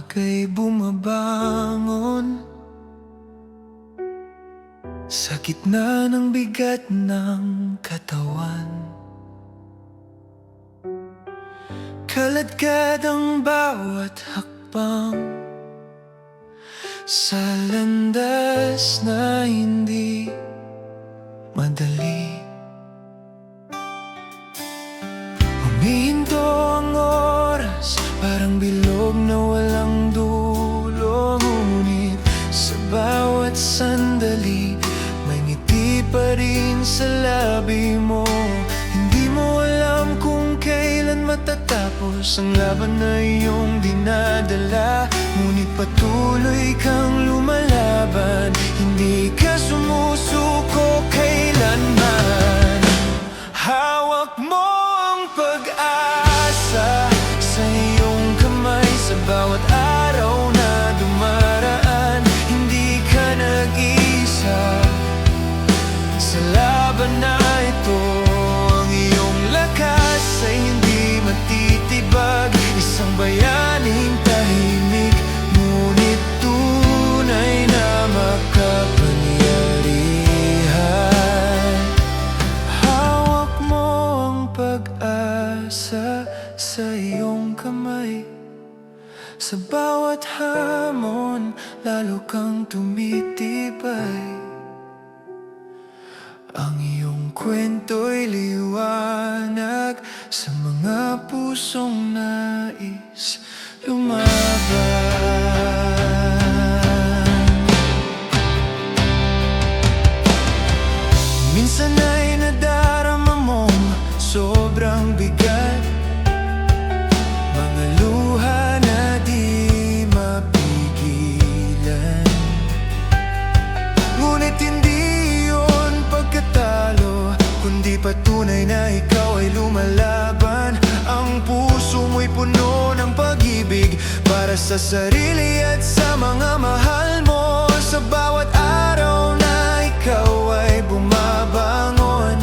kay bumabangon sa gitna ng bigat ng katawan. Kaladkad ang bawat hakbang sa landas na hindi madali. Humihinto ang oras, parang bilog na walang dulo. Ngunit sa bawat sandali, may ngiti pa rin sa labi mo. Hindi mo alam kung kailan matatapos ang laban na iyong dinadala. Ngunit patuloy kang lumalaban, hindi ka sumusuko kailanman. Hawak mo ang pag-asa sa iyong kamay, sa bawat araw na dumaraan. Hindi ka nag-isa sa laban na ito. Ang iyong lakas ay hindi matitibag, isang bayaning tahimik, ngunit tunay na makapangyarihan. Hawak mo ang pag-asa sa iyong kamay, sa bawat hamon lalo kang tumitibay. Ang iyong kwento'y liwanag sa mga pusong nais lumaban. Minsan ay nadarama mong sobrang bigat, mga luha na di mapigilan. Ngunit hindi pagkatalo, kundi patunay na ikaw ay lumalaban. Ang puso mo'y puno ng pag-ibig para sa sarili at sa mga mahal mo. Sa bawat araw na ikaw ay bumabangon,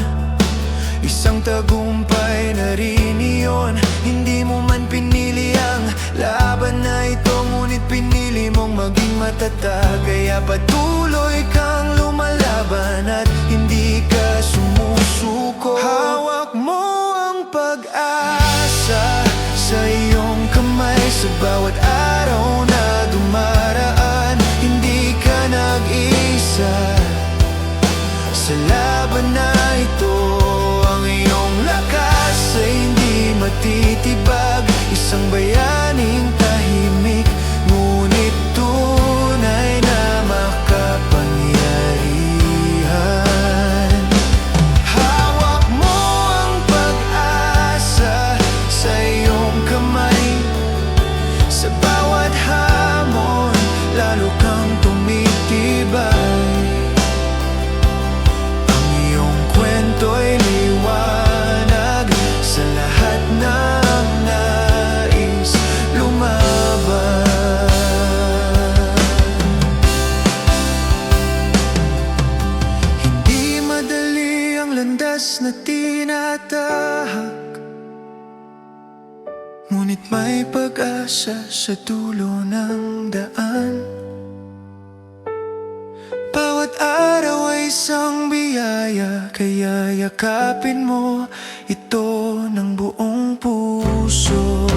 isang tagumpay na rin iyon. Hindi mo man pinili ang laban na ito, ngunit pinili mong maging matatag. Kaya patuloy kang lumalaban at hindi ka sumusuko. Hawak mo ang pag-asa sa iyong kamay, sa bawat araw na dumaraan. Hindi ka nag-isa sa laban na ito. Ang iyong lakas ay hindi matitibag, isang bayaning tahimik, ngunit tunay na makapangyarihan. Hawak mo ang pag-asa sa iyong kamay, sa bawat hamon lalo kang tumitibay. Ang iyong kwento'y liwanag sa lahat ng nais lumaban. Hindi madali ang landas na tinatahak, ngunit may pag-asa sa dulo ng daan. Bawat araw ay isang biyaya, kaya yakapin mo ito ng buong puso.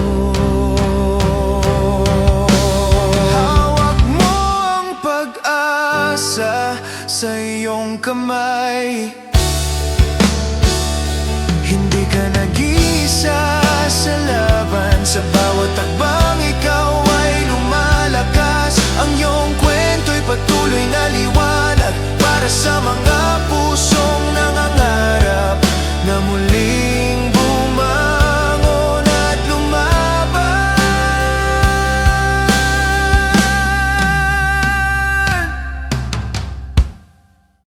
Hawak mo ang pag-asa sa iyong kamay, hindi ka nag-iisa sa laban. Sa bawat takbang ikaw ay lumalakas. Ang iyong kwento'y patuloy na liwanag para sa mga